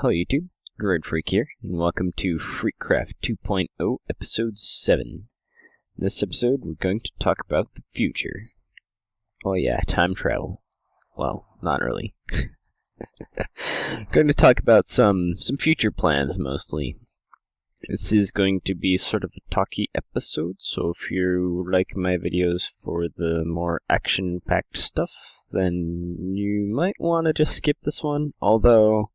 Hello YouTube, Droid Freak here, and welcome to FreakCraft 2.0 Episode 7. In this episode, we're going to talk about the future. Oh yeah, time travel. Well, not really. Going to talk about some future plans, mostly. This is going to be sort of a talky episode, so if you like my videos for the more action-packed stuff, then you might want to just skip this one, although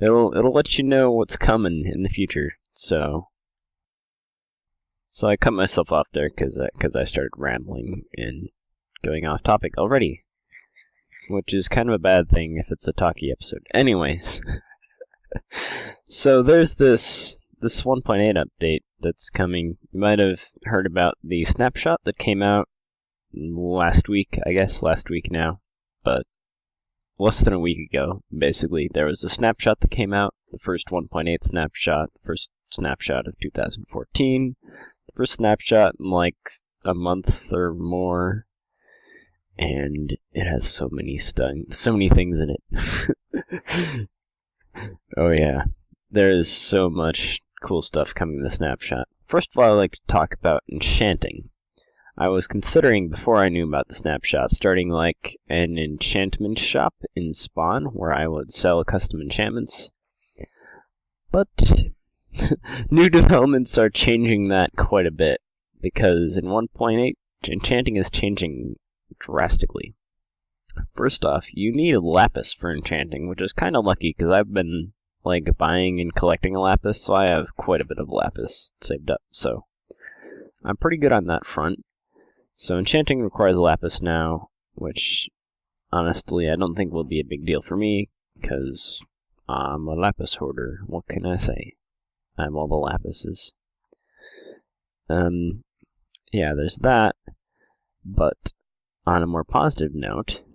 it'll let you know what's coming in the future. So I cut myself off there because I started rambling and going off topic already, which is kind of a bad thing if it's a talky episode. Anyways, so there's this 1.8 update that's coming. You might have heard about the snapshot that came out last week, I guess last week now, but less than a week ago, basically. There was a snapshot that came out, the first 1.8 snapshot, the first snapshot of 2014, the first snapshot in like a month or more, and it has so many things in it. Oh yeah, there's so much cool stuff coming in the snapshot. First of all, I'd like to talk about enchanting. I was considering, before I knew about the snapshot, starting like an enchantment shop in Spawn where I would sell custom enchantments. But new developments are changing that quite a bit, because in 1.8, enchanting is changing drastically. First off, you need a lapis for enchanting, which is kind of lucky because I've been like buying and collecting a lapis, so I have quite a bit of lapis saved up, so I'm pretty good on that front. So enchanting requires a lapis now, which honestly I don't think will be a big deal for me, because I'm a lapis hoarder. What can I say? I have all the lapises. Yeah, there's that. But on a more positive note,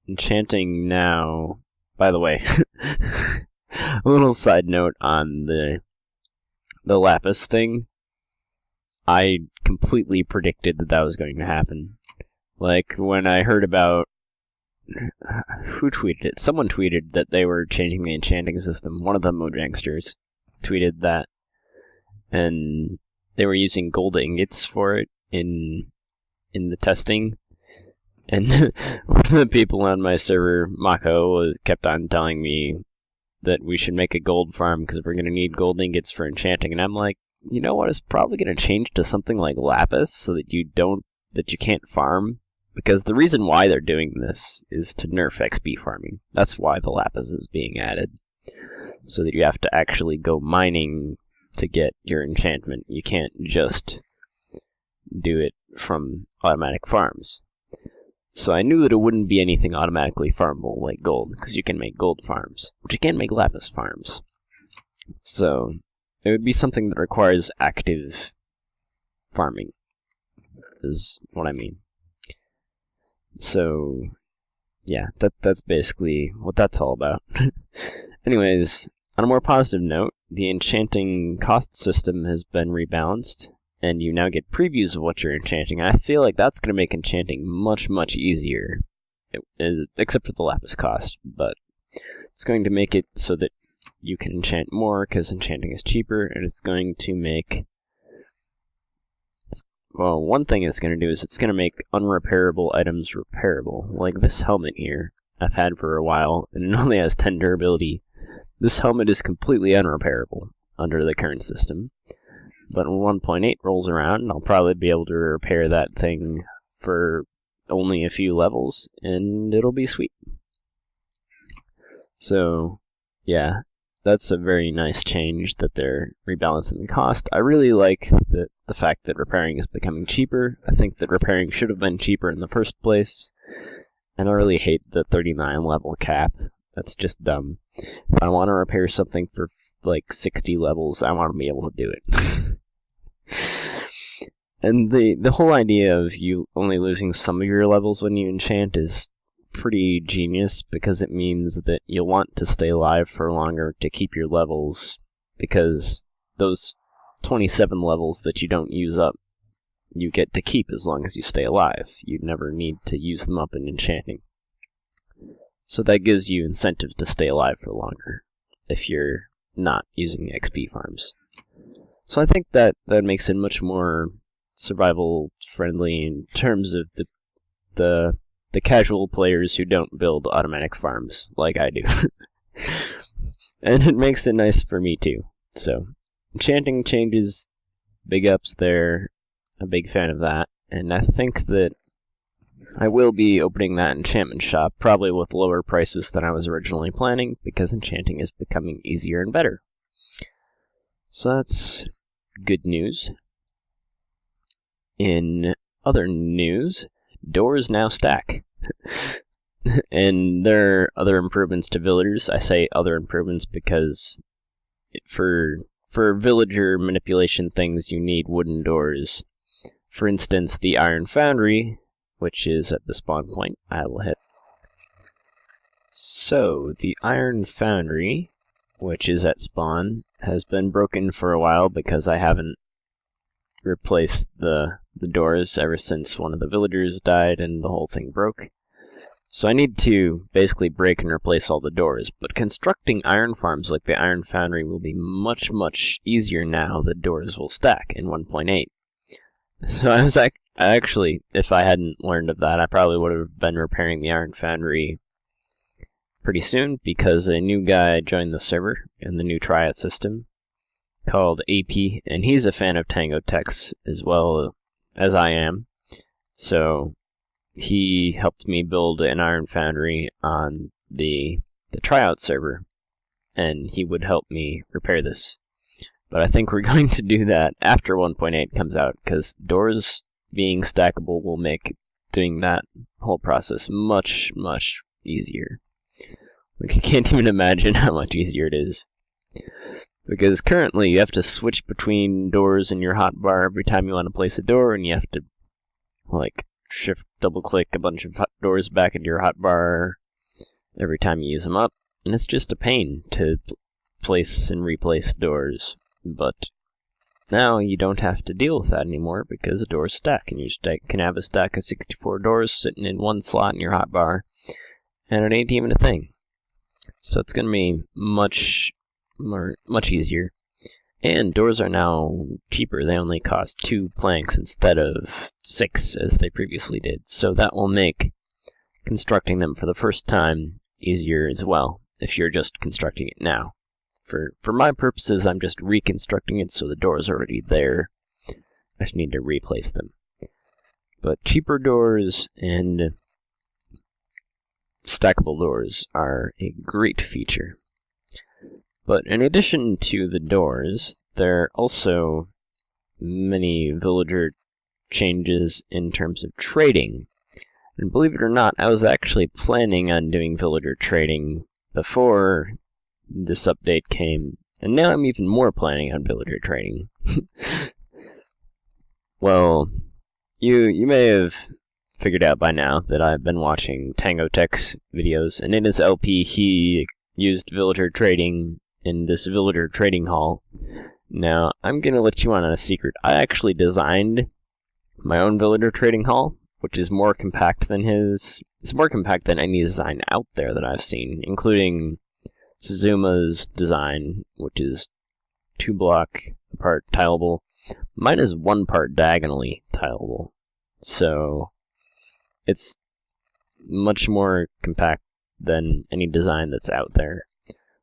enchanting now. By the way, a little side note on the lapis thing. I completely predicted that was going to happen. Like, when I heard about... Who tweeted it? Someone tweeted that they were changing the enchanting system. One of the Mojangsters tweeted that. And they were using gold ingots for it in the testing. And one of the people on my server, MaHi, kept on telling me that we should make a gold farm because we're going to need gold ingots for enchanting. And I'm like, you know what, it's probably going to change to something like lapis so that you can't farm. Because the reason why they're doing this is to nerf XP farming. That's why the lapis is being added. So that you have to actually go mining to get your enchantment. You can't just do it from automatic farms. So I knew that it wouldn't be anything automatically farmable like gold, because you can make gold farms, but you can't make lapis farms. So it would be something that requires active farming, is what I mean. So, yeah, that's basically what that's all about. Anyways, on a more positive note, the enchanting cost system has been rebalanced, and you now get previews of what you're enchanting. I feel like that's going to make enchanting much, much easier, except for the lapis cost, but it's going to make it so that you can enchant more, because enchanting is cheaper, and it's going to make... Well, one thing it's going to do is it's going to make unrepairable items repairable. Like this helmet here, I've had for a while, and it only has 10 durability. This helmet is completely unrepairable under the current system. But when 1.8 rolls around, I'll probably be able to repair that thing for only a few levels, and it'll be sweet. So, yeah, that's a very nice change that they're rebalancing the cost. I really like the fact that repairing is becoming cheaper. I think that repairing should have been cheaper in the first place. And I really hate the 39 level cap. That's just dumb. If I want to repair something for like 60 levels, I want to be able to do it. And the whole idea of you only losing some of your levels when you enchant is pretty genius, because it means that you'll want to stay alive for longer to keep your levels, because those 27 levels that you don't use up, you get to keep as long as you stay alive. You never need to use them up in enchanting. So that gives you incentive to stay alive for longer. if you're not using XP farms. So I think that makes it much more survival friendly in terms of the casual players who don't build automatic farms like I do. And it makes it nice for me too. So enchanting changes, big ups there. A big fan of that. And I think that I will be opening that enchantment shop, probably with lower prices than I was originally planning, because enchanting is becoming easier and better. So that's good news. In other news, doors now stack. And there are other improvements to villagers. I say other improvements because for villager manipulation things, you need wooden doors. For instance, the iron foundry, which is at the spawn point, I will hit. So, the iron foundry, which is at spawn, has been broken for a while because I haven't replaced the doors ever since one of the villagers died and the whole thing broke. So I need to basically break and replace all the doors, but constructing iron farms like the iron foundry will be much, much easier now that doors will stack in 1.8. So I was actually, if I hadn't learned of that, I probably would have been repairing the iron foundry pretty soon, because a new guy joined the server in the new tryout system called AP, and he's a fan of Tango Techs as well as I am. So he helped me build an iron foundry on the tryout server, and he would help me repair this. But I think we're going to do that after 1.8 comes out, because doors being stackable will make doing that whole process much, much easier. Like, I can't even imagine how much easier it is. Because currently you have to switch between doors in your hotbar every time you want to place a door, and you have to, like, shift double-click a bunch of doors back into your hotbar every time you use them up. And it's just a pain to place and replace doors. But now you don't have to deal with that anymore because the doors stack, and you can have a stack of 64 doors sitting in one slot in your hotbar, and it ain't even a thing. So it's going to be much easier. And doors are now cheaper. They only cost 2 planks instead of 6 as they previously did. So that will make constructing them for the first time easier as well, if you're just constructing it now. For my purposes, I'm just reconstructing it so the doors are already there. I just need to replace them. But cheaper doors and stackable doors are a great feature. But in addition to the doors, there are also many villager changes in terms of trading. And believe it or not, I was actually planning on doing villager trading before this update came, and now I'm even more planning on villager trading. Well, you may have figured out by now that I've been watching Tango Tech's videos, and in his LP he used villager trading in this villager trading hall. Now, I'm gonna let you on a secret. I actually designed my own villager trading hall, which is more compact than his. It's more compact than any design out there that I've seen, including Suzuma's design, which is 2 block apart tileable. Mine is 1 part diagonally tileable. So it's much more compact than any design that's out there.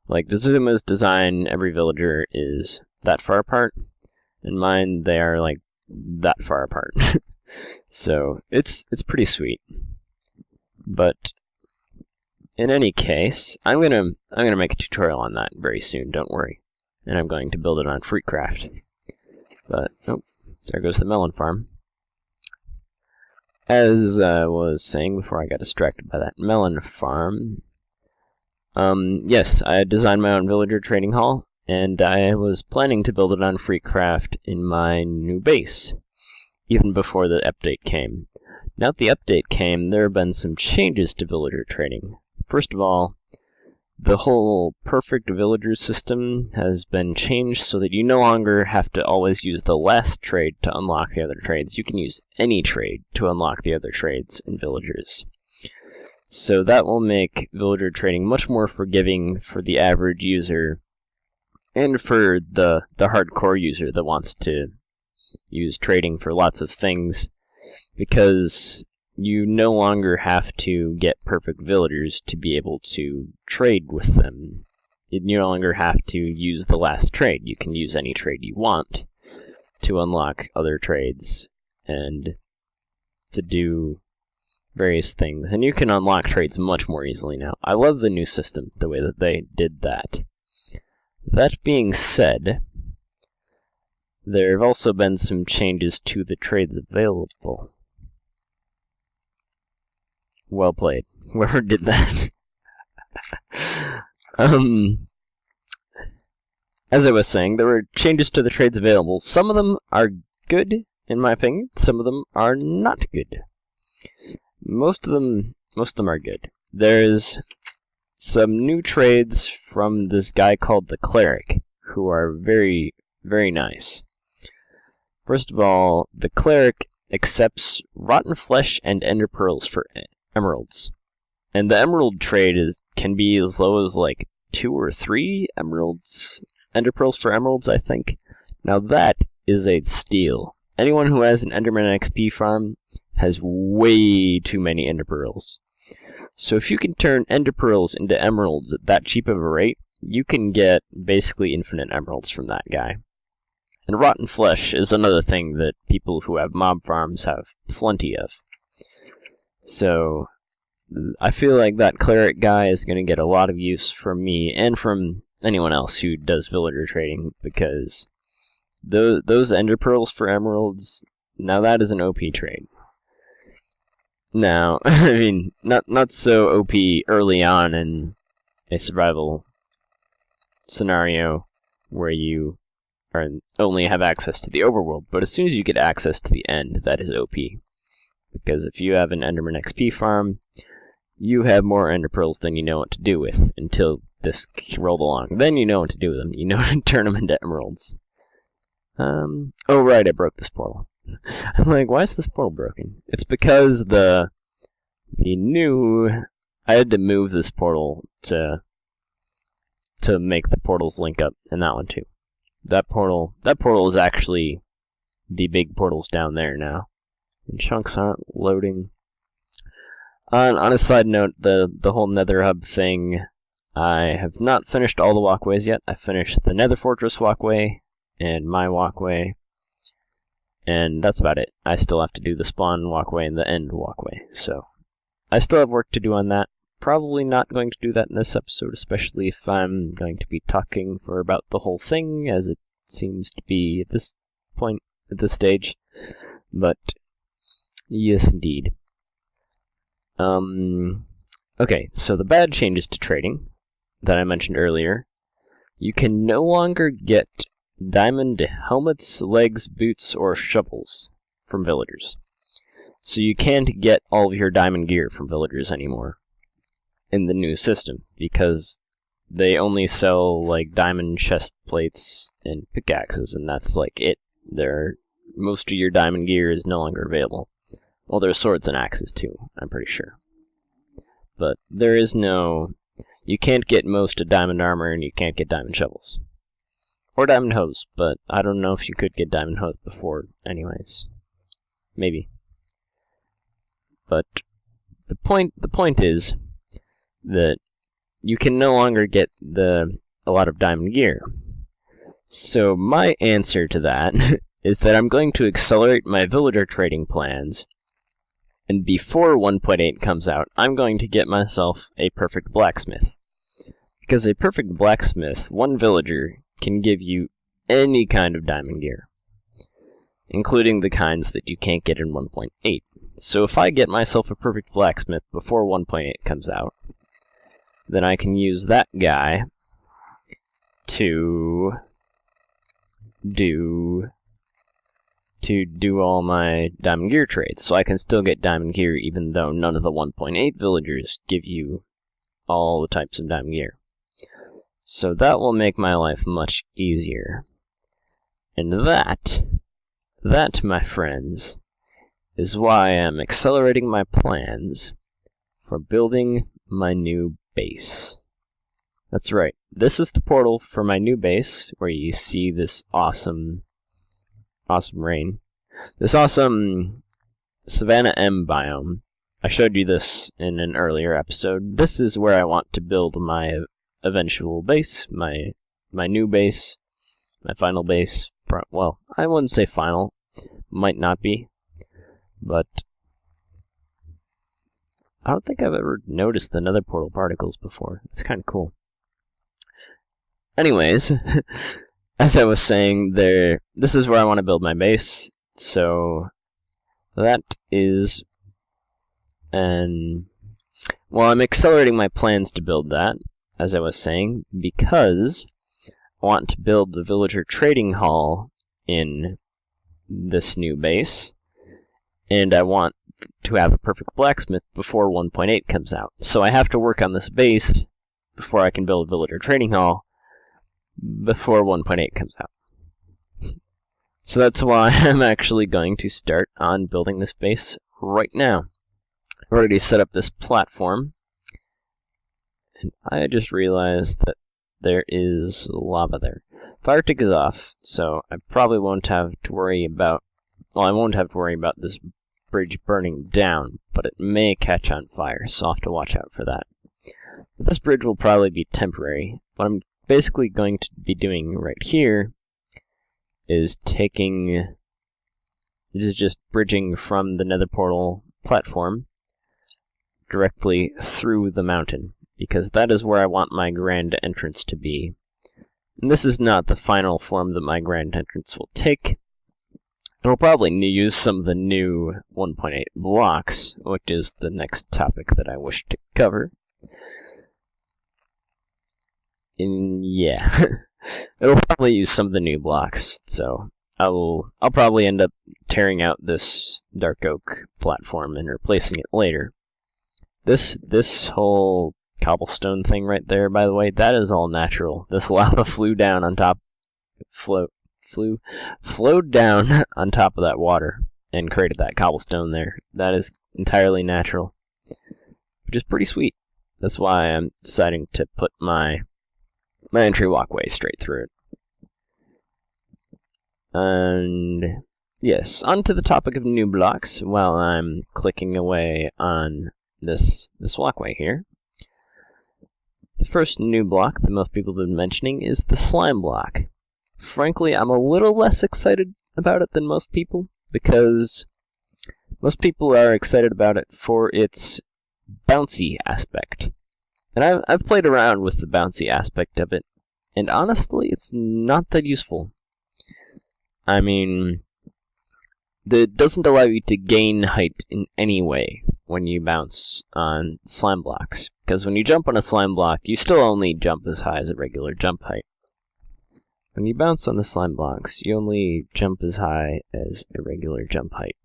Like Suzuma's design, every villager is that far apart, and mine, they are like that far apart. So it's pretty sweet. But in any case, I'm gonna make a tutorial on that very soon, don't worry. And I'm going to build it on FreakCraft. But, oh, there goes the melon farm. As I was saying before I got distracted by that melon farm, yes, I designed my own villager trading hall, and I was planning to build it on FreakCraft in my new base, even before the update came. Now that the update came, there have been some changes to villager trading. First of all, the whole perfect villager system has been changed so that you no longer have to always use the last trade to unlock the other trades. You can use any trade to unlock the other trades in villagers. So that will make villager trading much more forgiving for the average user, and for the hardcore user that wants to use trading for lots of things, because you no longer have to get perfect villagers to be able to trade with them. You no longer have to use the last trade. You can use any trade you want to unlock other trades and to do various things. And you can unlock trades much more easily now. I love the new system, the way that they did that. That being said, there have also been some changes to the trades available. Well played. Whoever did that. As I was saying, there were changes to the trades available. Some of them are good, in my opinion. Some of them are not good. Most of them are good. There's some new trades from this guy called the Cleric, who are very, very nice. First of all, the Cleric accepts rotten flesh and ender pearls for emeralds. And the emerald trade can be as low as like 2 or 3 emeralds, ender pearls for emeralds, I think. Now that is a steal. Anyone who has an Enderman XP farm has way too many ender pearls. So if you can turn ender pearls into emeralds at that cheap of a rate, you can get basically infinite emeralds from that guy. And rotten flesh is another thing that people who have mob farms have plenty of. So I feel like that Cleric guy is going to get a lot of use from me and from anyone else who does villager trading, because those ender pearls for emeralds, now that is an OP trade. Now, I mean, not so OP early on in a survival scenario where you only have access to the overworld, but as soon as you get access to the end, that is OP. Because if you have an Enderman XP farm, you have more ender pearls than you know what to do with until this rolled along. Then you know what to do with them. You know to turn them into emeralds. Oh right, I broke this portal. I'm like, why is this portal broken? It's because I had to move this portal to make the portals link up, and that one too. That portal is actually the big portals down there now. And chunks aren't loading. On a side note, the whole Nether Hub thing, I have not finished all the walkways yet. I finished the Nether Fortress walkway and my walkway, and that's about it. I still have to do the spawn walkway and the end walkway, so I still have work to do on that. Probably not going to do that in this episode, especially if I'm going to be talking for about the whole thing, as it seems to be at this point, at this stage. But yes, indeed. Okay, so the bad changes to trading that I mentioned earlier. You can no longer get diamond helmets, legs, boots, or shovels from villagers. So you can't get all of your diamond gear from villagers anymore in the new system, because they only sell like diamond chest plates and pickaxes, and that's like it. Most of your diamond gear is no longer available. Well, there's swords and axes too, I'm pretty sure. But there is no... You can't get most of diamond armor, and you can't get diamond shovels. Or diamond hose, but I don't know if you could get diamond hose before anyways. Maybe. But the point is that you can no longer get a lot of diamond gear. So my answer to that is that I'm going to accelerate my villager trading plans, and before 1.8 comes out, I'm going to get myself a perfect blacksmith. Because a perfect blacksmith, one villager, can give you any kind of diamond gear, including the kinds that you can't get in 1.8. So if I get myself a perfect blacksmith before 1.8 comes out, then I can use that guy to do all my diamond gear trades. So I can still get diamond gear even though none of the 1.8 villagers give you all the types of diamond gear. So that will make my life much easier. And that, my friends, is why I'm accelerating my plans for building my new base. That's right, this is the portal for my new base, where you see this awesome rain. This awesome Savanna M biome. I showed you this in an earlier episode. This is where I want to build my eventual base, my new base, my final base. Well, I wouldn't say final, might not be, but I don't think I've ever noticed the nether portal particles before. It's kind of cool. Anyways, as I was saying, this is where I want to build my base, so that is well, I'm accelerating my plans to build that, as I was saying, because I want to build the villager trading hall in this new base, and I want to have a perfect blacksmith before 1.8 comes out. So I have to work on this base before I can build a villager trading hall before 1.8 comes out. So that's why I'm actually going to start on building this base right now. I've already set up this platform, and I just realized that there is lava there. Fire tick is off, so I probably won't have to worry about, well, I won't have to worry about this bridge burning down, but it may catch on fire, so I'll have to watch out for that. But this bridge will probably be temporary. What I'm basically going to be doing right here is just bridging from the nether portal platform directly through the mountain, because that is where I want my grand entrance to be. And this is not the final form that my grand entrance will take. I'll probably use some of the new 1.8 blocks, which is the next topic that I wish to cover. And yeah, it'll probably use some of the new blocks, so I'll probably end up tearing out this dark oak platform and replacing it later. This whole cobblestone thing right there, by the way, that is all natural. This lava flowed down on top of that water and created that cobblestone there. That is entirely natural, which is pretty sweet. That's why I'm deciding to put my entry walkway straight through it. And yes, onto the topic of new blocks. While I'm clicking away on this walkway here, the first new block that most people have been mentioning is the slime block. Frankly, I'm a little less excited about it than most people, because most people are excited about it for its bouncy aspect. And I've played around with the bouncy aspect of it, and honestly, it's not that useful. I mean, it doesn't allow you to gain height in any way when you bounce on slime blocks, because when you jump on a slime block, you still only jump as high as a regular jump height. When you bounce on the slime blocks, you only jump as high as a regular jump height.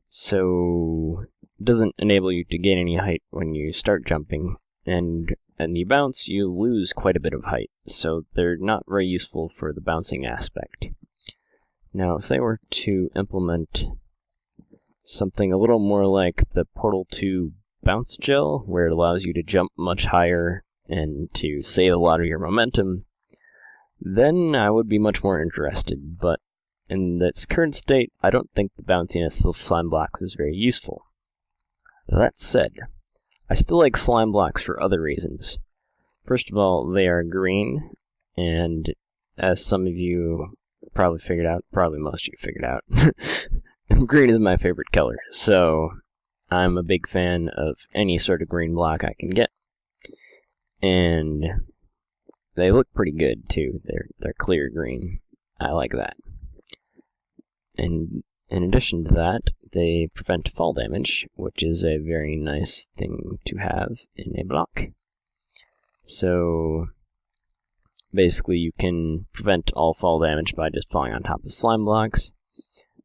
So it doesn't enable you to gain any height when you start jumping, and you bounce, you lose quite a bit of height, so they're not very useful for the bouncing aspect. Now, if they were to implement something a little more like the Portal 2 bounce gel, where it allows you to jump much higher and to save a lot of your momentum, then I would be much more interested, but in its current state, I don't think the bounciness of slime blocks is very useful. That said, I still like slime blocks for other reasons. First of all, they are green, and as some of you probably figured out, probably most of you figured out, green is my favorite color, so I'm a big fan of any sort of green block I can get. And they look pretty good too. They're clear green. I like that. And in addition to that, they prevent fall damage, which is a very nice thing to have in a block. So basically you can prevent all fall damage by just falling on top of slime blocks,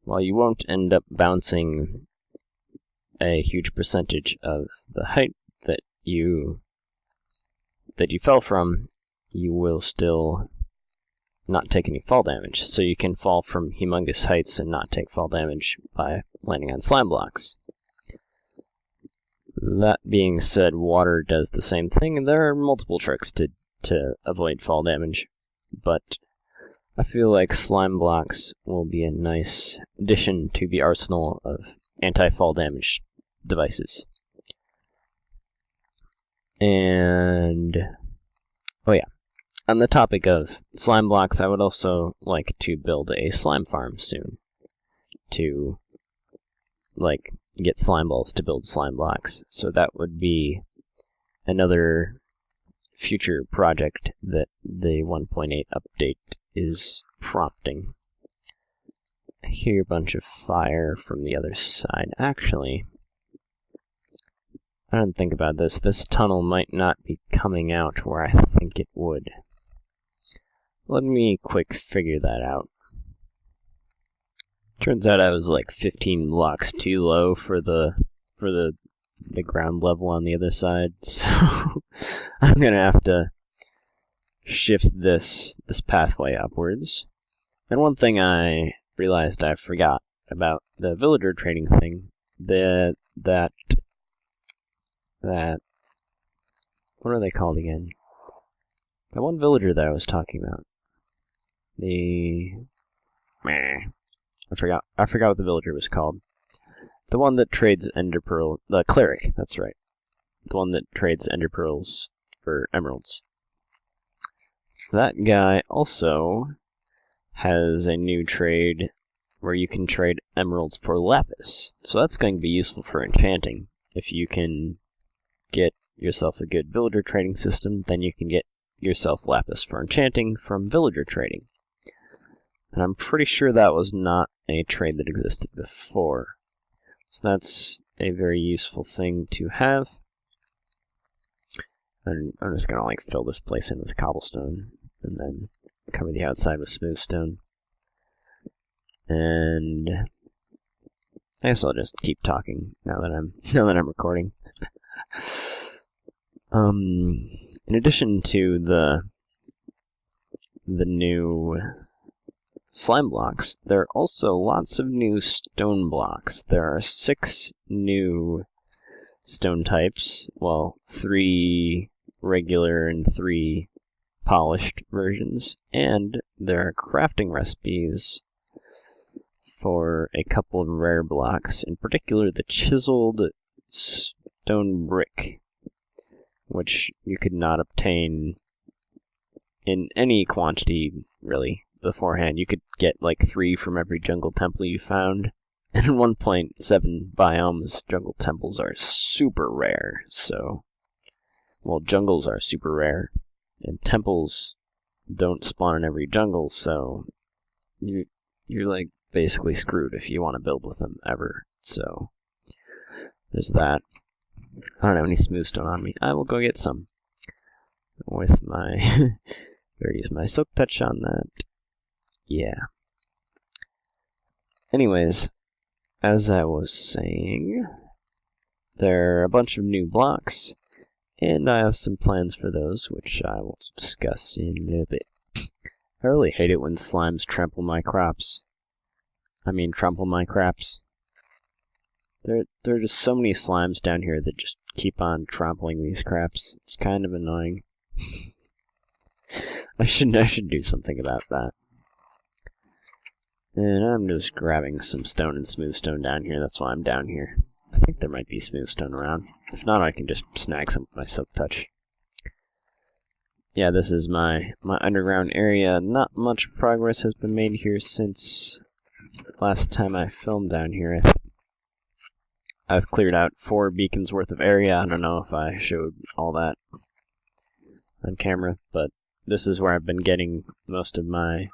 while you won't end up bouncing a huge percentage of the height that you fell from. You will still not take any fall damage, so you can fall from humongous heights and not take fall damage by landing on slime blocks. That being said, water does the same thing, and there are multiple tricks to avoid fall damage, but I feel like slime blocks will be a nice addition to the arsenal of anti-fall damage devices. And, oh yeah, on the topic of slime blocks, I would also like to build a slime farm soon to, like, get slime balls to build slime blocks. So that would be another future project that the 1.8 update is prompting. I hear a bunch of fire from the other side. Actually, I didn't think about this. This tunnel might not be coming out where I think it would. Let me quick figure that out. Turns out I was like 15 blocks too low for the ground level on the other side, so I'm gonna have to shift this pathway upwards. And one thing I realized I forgot about the villager trading thing, that what are they called again? The one villager that I was talking about. I forgot what the villager was called. The one that trades ender pearl, the cleric, that's right. The one that trades ender pearls for emeralds. That guy also has a new trade where you can trade emeralds for lapis. So that's going to be useful for enchanting. If you can get yourself a good villager trading system, then you can get yourself lapis for enchanting from villager trading. And I'm pretty sure that was not a trade that existed before. So that's a very useful thing to have. And I'm just gonna like fill this place in with cobblestone and then cover the outside with smooth stone. And I guess I'll just keep talking now that I'm recording. In addition to the new slime blocks, there are also lots of new stone blocks. There are 6 new stone types, well, 3 regular and 3 polished versions, and there are crafting recipes for a couple of rare blocks, in particular the chiseled stone brick, which you could not obtain in any quantity, really, beforehand. You could get like 3 from every jungle temple you found, and in 1.7 biomes, jungle temples are super rare, so, well, jungles are super rare, and temples don't spawn in every jungle, so you're like basically screwed if you want to build with them ever, so there's that. I don't have any smooth stone on me. I will go get some with my better use my silk touch on that. Yeah. Anyways, as I was saying, there are a bunch of new blocks, and I have some plans for those, which I will discuss in a little bit. I really hate it when slimes trample my crops. Trample my craps. There are just so many slimes down here that just keep on trampling these craps. It's kind of annoying. I should do something about that. And I'm just grabbing some stone and smooth stone down here. That's why I'm down here. I think there might be smooth stone around. If not, I can just snag some with my silk touch. Yeah, this is my underground area. Not much progress has been made here since last time I filmed down here. I've cleared out 4 beacons worth of area. I don't know if I showed all that on camera, but this is where I've been getting most of my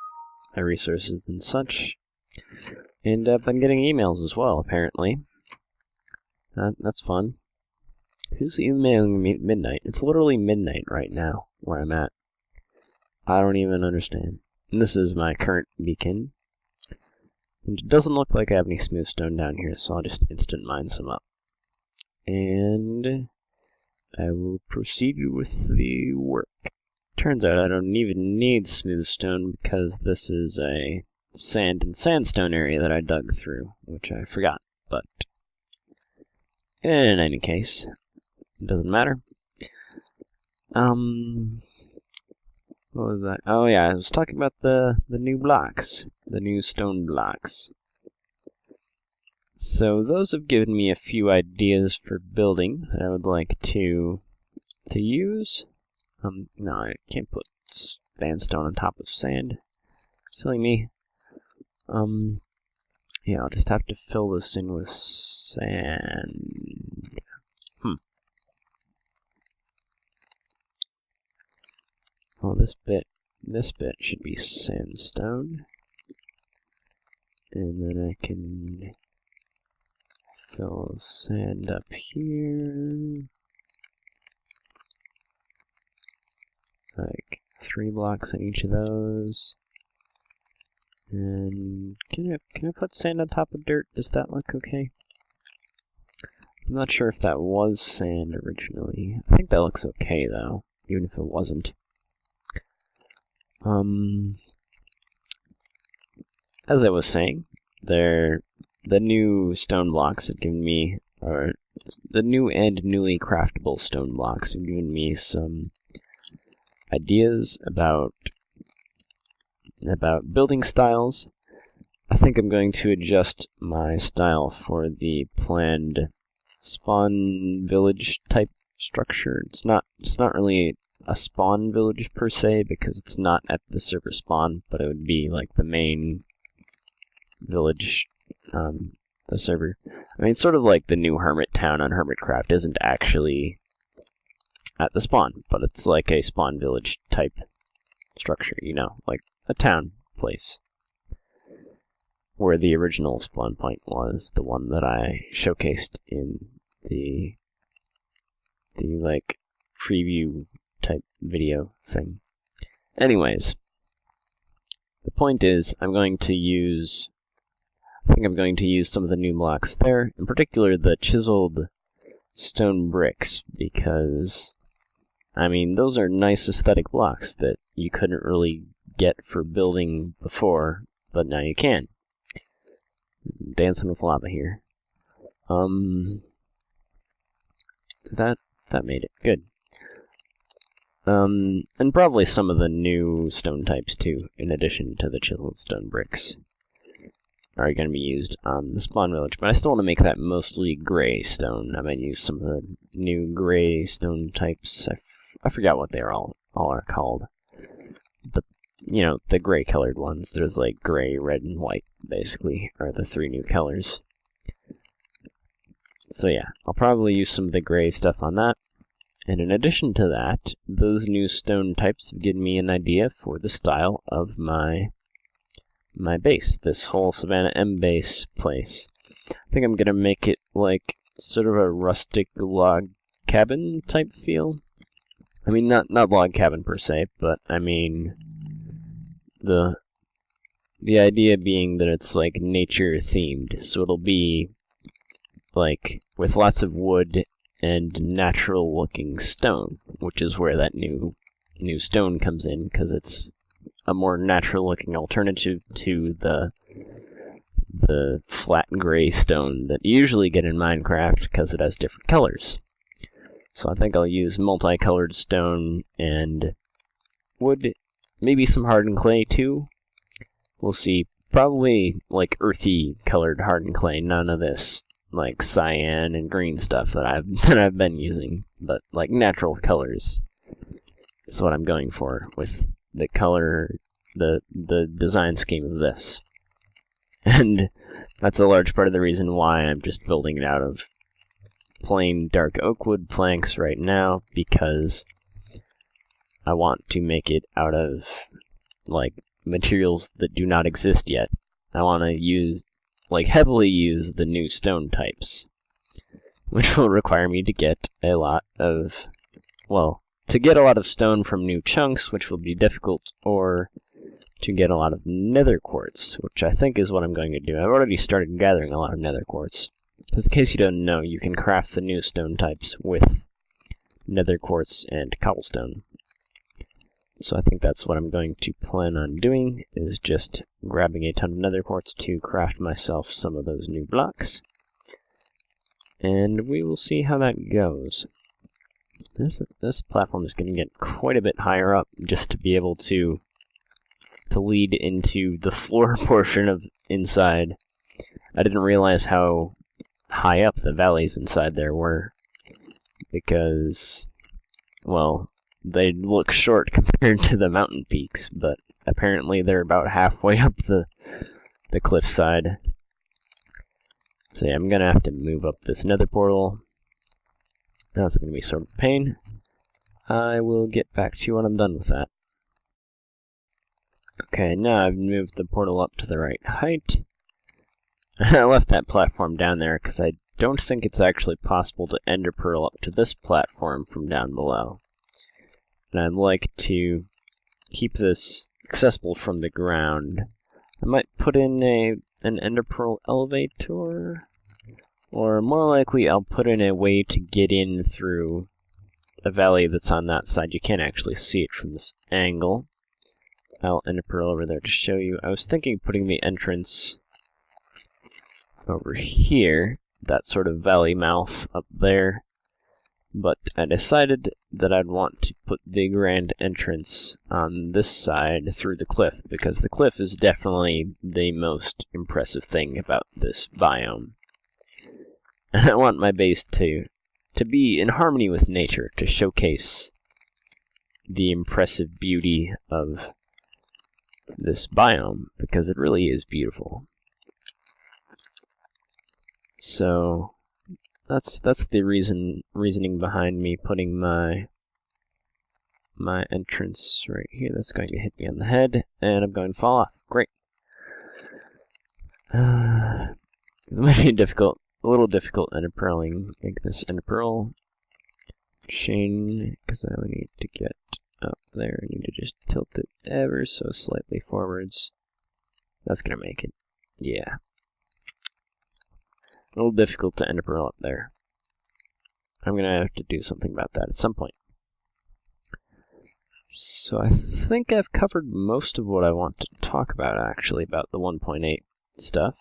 resources and such. And I've been getting emails as well, apparently. That's fun. Who's emailing me at midnight? It's literally midnight right now, where I'm at. I don't even understand. And this is my current beacon. And it doesn't look like I have any smooth stone down here, so I'll just instant mine some up. And I will proceed with the work. Turns out I don't even need smooth stone because this is a sand and sandstone area that I dug through, which I forgot, but In any case, it doesn't matter. What was that? Oh yeah, I was talking about the new blocks, the new stone blocks. So those have given me a few ideas for building that I would like to use. No, I can't put sandstone on top of sand. Silly me. Yeah, I'll just have to fill this in with sand. Oh, this bit should be sandstone. And then I can fill sand up here. Like 3 blocks on each of those. And can I put sand on top of dirt? Does that look okay? I'm not sure if that was sand originally. I think that looks okay though, even if it wasn't. As I was saying, the new stone blocks have given me, or the new and newly craftable stone blocks have given me some ideas about building styles. I think I'm going to adjust my style for the planned spawn village type structure. It's not really a spawn village per se, because it's not at the server spawn, but it would be like the main village, the server. I mean, it's sort of like the new hermit town on Hermitcraft isn't actually at the spawn, but it's like a spawn village type structure, you know, like a town place, where the original spawn point was the one that I showcased in the like preview type video thing. Anyways, the point is I think I'm going to use some of the new blocks there, in particular the chiseled stone bricks, because I mean, those are nice aesthetic blocks that you couldn't really get for building before, but now you can. Dancing with lava here. That made it good. And probably some of the new stone types too, in addition to the chiseled stone bricks, are going to be used on the spawn village, but I still want to make that mostly gray stone. I might use some of the new gray stone types. I forgot what they all are called. But, you know, the gray colored ones. There's like gray, red, and white, basically, are the 3 new colors. So yeah, I'll probably use some of the gray stuff on that. And in addition to that, those new stone types have given me an idea for the style of my base, this whole Savannah M base place. I think I'm gonna make it like sort of a rustic log cabin type feel. I mean, not log cabin per se, but I mean the idea being that it's like nature themed, so it'll be like with lots of wood and natural looking stone, which is where that new stone comes in, because it's a more natural looking alternative to the flat gray stone that you usually get in Minecraft, because it has different colors. So I think I'll use multicolored stone and wood, maybe some hardened clay too. We'll see. Probably like earthy colored hardened clay, none of this like cyan and green stuff that I've been using, but like natural colors is what I'm going for with the color, the design scheme of this. And that's a large part of the reason why I'm just building it out of plain dark oak wood planks right now, because I want to make it out of like materials that do not exist yet. I want to heavily use the new stone types, which will require me to get a lot of, to get a lot of stone from new chunks, which will be difficult, or to get a lot of nether quartz, which I think is what I'm going to do. I've already started gathering a lot of nether quartz. Because in case you don't know, you can craft the new stone types with nether quartz and cobblestone. So I think that's what I'm going to plan on doing, is just grabbing a ton of nether quartz to craft myself some of those new blocks. and we will see how that goes. This platform is going to get quite a bit higher up just to be able to lead into the floor portion of inside. I didn't realize how high up the valleys inside there were, because, well, they look short compared to the mountain peaks, but apparently they're about halfway up the cliffside. So yeah, I'm gonna have to move up this nether portal. That's gonna be sort of a pain. I will get back to you when I'm done with that. Okay, now I've moved the portal up to the right height. I left that platform down there because I don't think it's actually possible to ender pearl up to this platform from down below. And I'd like to keep this accessible from the ground. I might put in an ender pearl elevator, or more likely I'll put in a way to get in through a valley that's on that side. You can't actually see it from this angle. I'll ender pearl over there to show you. I was thinking of putting the entrance over here, that sort of valley mouth up there, but I decided that I'd want to put the grand entrance on this side through the cliff, because the cliff is definitely the most impressive thing about this biome. And I want my base to be in harmony with nature, to showcase the impressive beauty of this biome, because it really is beautiful. So that's the reasoning behind me putting my entrance right here. That's going to hit me on the head, and I'm going to fall off. Great. It might be a little difficult ender pearling. Make this ender pearl chain, because I would need to get up there. I need to just tilt it ever so slightly forwards. That's gonna make it. Yeah. A little difficult to ender pearl up there. I'm gonna have to do something about that at some point. So I think I've covered most of what I want to talk about, actually, about the 1.8 stuff.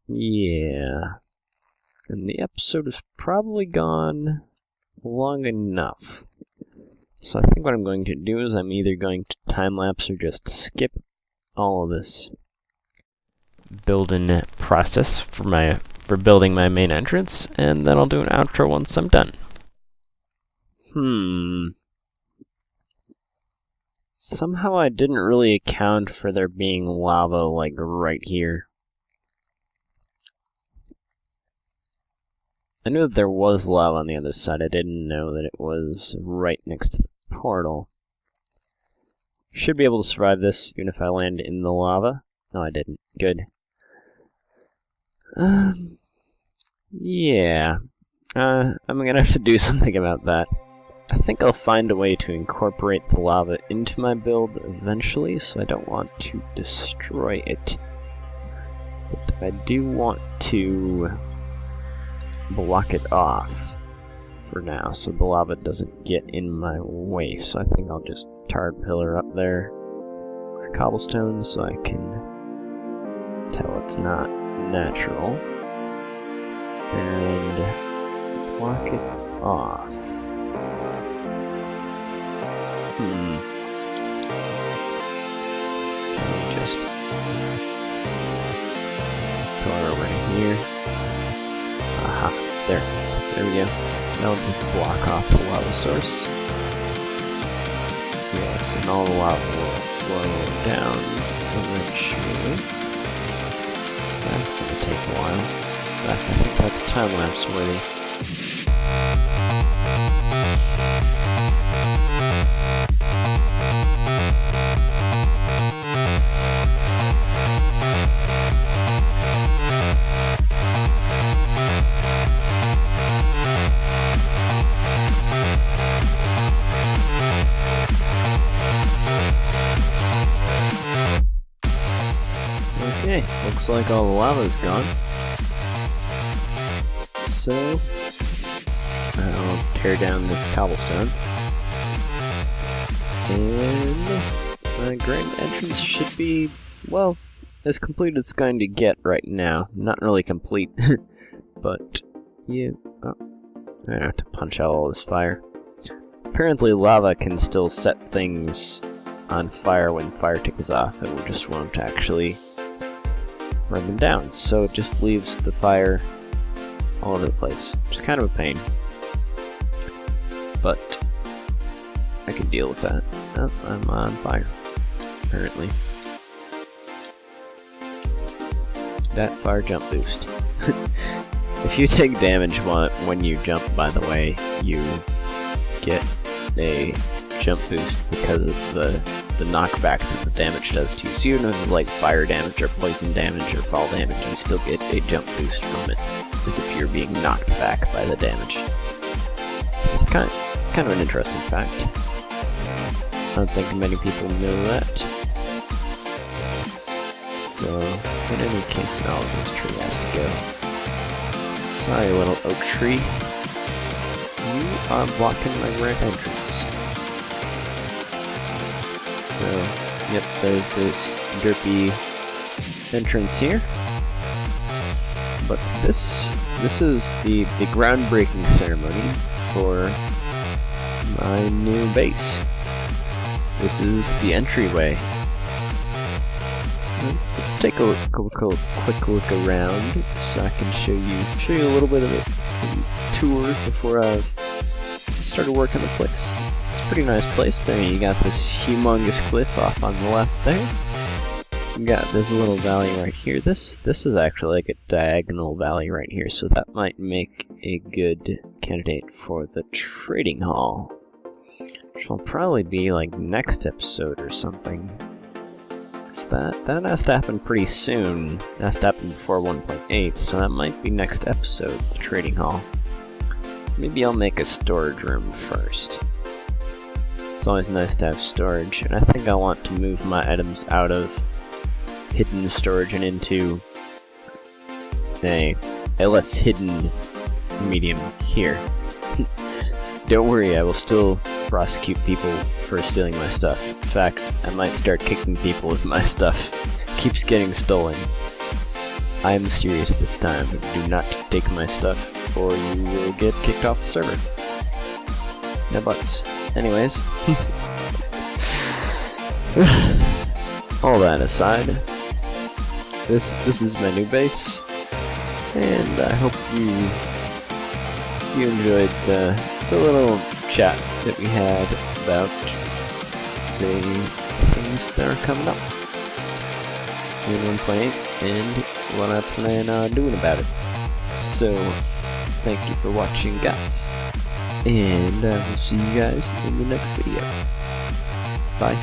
Yeah. And the episode is probably gone long enough. So I think what I'm going to do is I'm either going to time-lapse or just skip all of this building process for building my main entrance, and then I'll do an outro once I'm done. Somehow I didn't really account for there being lava, like, right here. I knew that there was lava on the other side. I didn't know that it was right next to the portal. Should be able to survive this, even if I land in the lava. No, I didn't. Good. Yeah. I'm gonna have to do something about that. I think I'll find a way to incorporate the lava into my build eventually, so I don't want to destroy it. But I do want to block it off for now, so the lava doesn't get in my way. So I think I'll just tar pillar up there with cobblestone so I can tell it's not natural, and block it off. Just pillar right here. Aha, there we go. Now we'll just block off the lava source. Yes, and all the lava will flow down eventually. That's gonna take a while. In fact, I think that's time-lapse worthy. Okay, looks like all the lava is gone. So, I'll tear down this cobblestone. And my grand entrance should be, well, as complete as it's going to get right now. Not really complete, but yeah. Oh, I have to punch out all this fire. Apparently lava can still set things on fire when fire tick off. It just won't actually burn them down, so it just leaves the fire all over the place. Which is kind of a pain. But I can deal with that. Oh, I'm on fire, apparently. That fire jump boost. If you take damage when you jump, by the way, you get a jump boost because of the knockback that the damage does to you. So even if it's like fire damage or poison damage or fall damage, you still get a jump boost from it, as if you're being knocked back by the damage. It's kind of an interesting fact. I don't think many people know that. So, in any case, this tree has to go. Sorry, little oak tree. You are blocking my grand entrance. So, yep, there's this derpy entrance here. But this is the groundbreaking ceremony for my new base. This is the entryway. Let's take a quick look around so I can show you a little bit of a tour before I've started working the place. It's a pretty nice place there. You got this humongous cliff off on the left there. You got this little valley right here. This is actually like a diagonal valley right here, so that might make a good candidate for the trading hall, which will probably be like next episode or something. That has to happen pretty soon. It has to happen before 1.8, so that might be next episode, the trading hall. Maybe I'll make a storage room first. It's always nice to have storage, and I think I want to move my items out of hidden storage and into a less hidden medium here. Don't worry, I will still prosecute people for stealing my stuff. In fact, I might start kicking people if my stuff keeps getting stolen. I am serious this time. Do not take my stuff, or you will get kicked off the server. No buts. Anyways. All that aside, this is my new base, and I hope you enjoyed the little chat that we had about the things that are coming up in 1.8 and what I plan on doing about it. So, thank you for watching, guys, and I will see you guys in the next video. Bye.